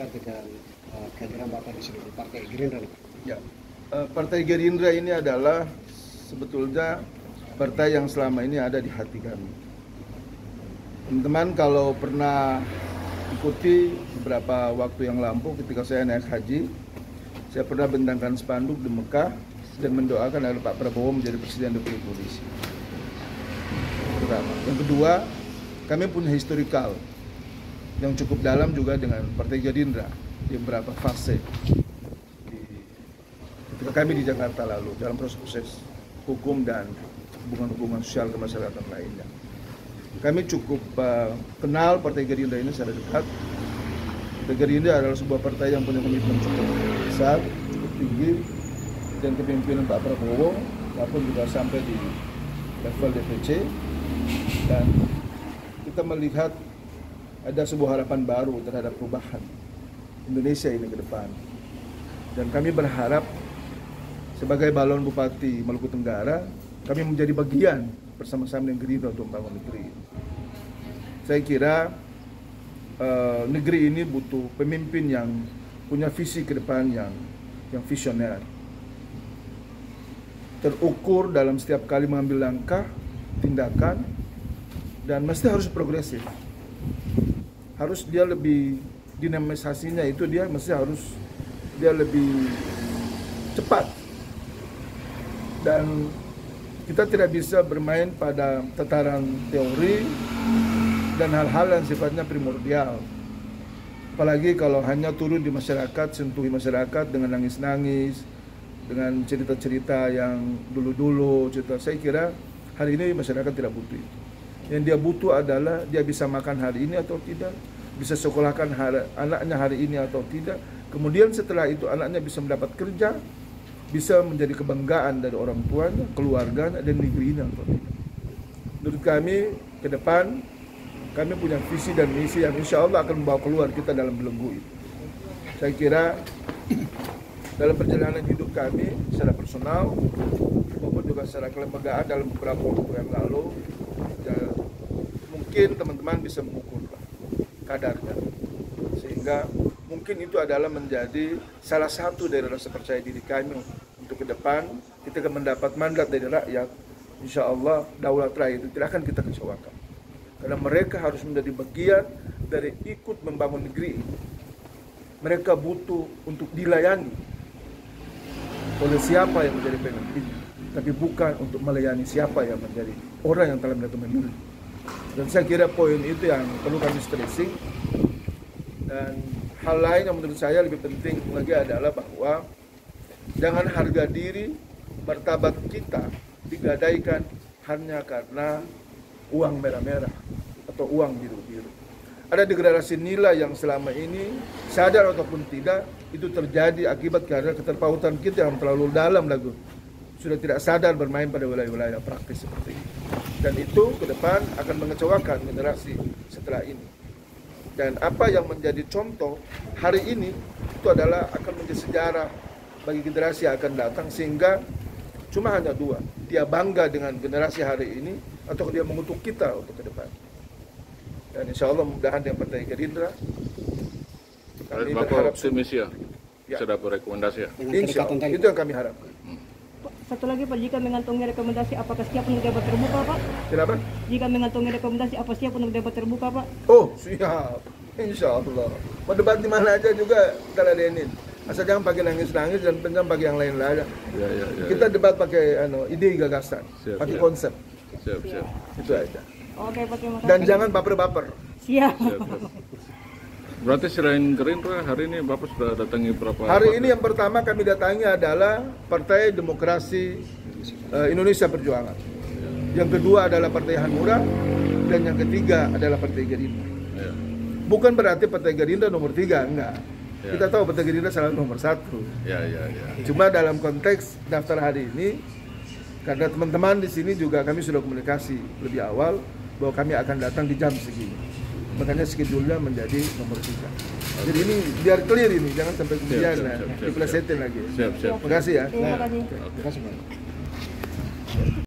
dekat dengan kehadiran Bapak di sini di Partai Gerindra? Ya, Partai Gerindra ini adalah sebetulnya partai yang selama ini ada di hati kami. Teman-teman kalau pernah ikuti beberapa waktu yang lampau ketika saya naik haji, saya pernah bentangkan spanduk di Mekah dan mendoakan agar Pak Prabowo menjadi Presiden Republik Indonesia. Pertama. Yang kedua, kami punya historikal yang cukup dalam juga dengan Partai Gerindra di beberapa fase ketika kami di Jakarta lalu dalam proses hukum dan hubungan sosial kemasyarakatan lainnya. Kami cukup kenal Partai Gerindra ini secara dekat. Partai Gerindra adalah sebuah partai yang punya komitmen cukup besar, cukup tinggi, dan kepemimpinan Pak Prabowo maupun juga sampai di level DPC. Dan kita melihat ada sebuah harapan baru terhadap perubahan Indonesia ini ke depan. Dan kami berharap sebagai balon Bupati Maluku Tenggara, kami menjadi bagian bersama-sama dengan Gerindra untuk membangun negeri. Saya kira negeri ini butuh pemimpin yang punya visi ke depan yang visioner, terukur dalam setiap kali mengambil langkah, tindakan, dan mesti harus progresif. Harus dia lebih dinamisasinya itu dia lebih cepat. Dan kita tidak bisa bermain pada tataran teori dan hal-hal yang sifatnya primordial. Apalagi kalau hanya turun di masyarakat, sentuhi masyarakat dengan nangis-nangis, dengan cerita-cerita yang dulu-dulu, saya kira hari ini masyarakat tidak butuh itu. Yang dia butuh adalah dia bisa makan hari ini atau tidak, bisa sekolahkan anaknya hari ini atau tidak. Kemudian setelah itu anaknya bisa mendapat kerja, bisa menjadi kebanggaan dari orang tuanya, keluarganya, dan negerinya atau tidak. Menurut kami ke depan, kami punya visi dan misi yang insya Allah akan membawa keluar kita dalam belenggu itu. Saya kira dalam perjalanan hidup kami secara personal maupun juga secara kelembagaan dalam beberapa waktu yang lalu, ya, mungkin teman-teman bisa mengukur kadarnya, sehingga mungkin itu adalah menjadi salah satu dari rasa percaya diri kami untuk ke depan. Kita akan mendapat mandat dari rakyat, insya Allah daulat rakyat itu tidak akan kita kecewakan, karena mereka harus menjadi bagian dari ikut membangun negeri ini. Mereka butuh untuk dilayani oleh siapa yang menjadi pemimpinnya, tapi bukan untuk melayani siapa yang menjadi orang yang telah mereka memilih. Dan saya kira poin itu yang perlu kami stressing. Dan hal lain yang menurut saya lebih penting lagi adalah bahwa jangan harga diri, martabat kita digadaikan hanya karena uang merah-merah atau uang biru-biru. Ada degradasi nilai yang selama ini sadar ataupun tidak itu terjadi akibat karena keterpautan kita yang terlalu dalam lagu. Sudah tidak sadar bermain pada wilayah-wilayah praktis seperti ini. Dan itu ke depan akan mengecewakan generasi setelah ini. Dan apa yang menjadi contoh hari ini itu adalah akan menjadi sejarah bagi generasi yang akan datang, sehingga cuma hanya dua, dia bangga dengan generasi hari ini atau dia mengutuk kita untuk ke depan. Dan insya Allah mudah-mudahan dengan Partai Gerindra kami berharap optimis ya, bisa dapat rekomendasi ya. Insya Allah, itu yang kami harapkan. Satu lagi Pak, jika mengantongi rekomendasi apakah siap untuk debat terbuka Pak? Kenapa? Jika mengantongi rekomendasi apa siap untuk debat terbuka Pak? Oh siap, insya Allah. Mau debat di mana aja juga kita ladenin. Asal jangan pakai nangis-nangis dan jangan pakai yang lain aja. Ya. Kita debat pakai ide gagasan, pakai konsep. Siap. Itu aja. Oke Pak, terima kasih. Dan jangan baper-baper. Siap. Berarti selain Gerindra, hari ini Bapak sudah datangi berapa? Hari ini yang pertama kami datangi adalah Partai Demokrasi Indonesia Perjuangan. Yang kedua adalah Partai Hanura, dan yang ketiga adalah Partai Gerindra. Ya. Bukan berarti Partai Gerindra nomor 3, enggak. Ya. Kita tahu Partai Gerindra selalu nomor 1. Ya. Cuma dalam konteks daftar hari ini, karena teman-teman di sini juga kami sudah komunikasi lebih awal bahwa kami akan datang di jam segini. Makanya schedule-nya menjadi nomor 3. Jadi ini biar clear ini, jangan sampai kemudian dipelesetin lagi. Siap. Terima kasih ya. Terima kasih. Terima kasih.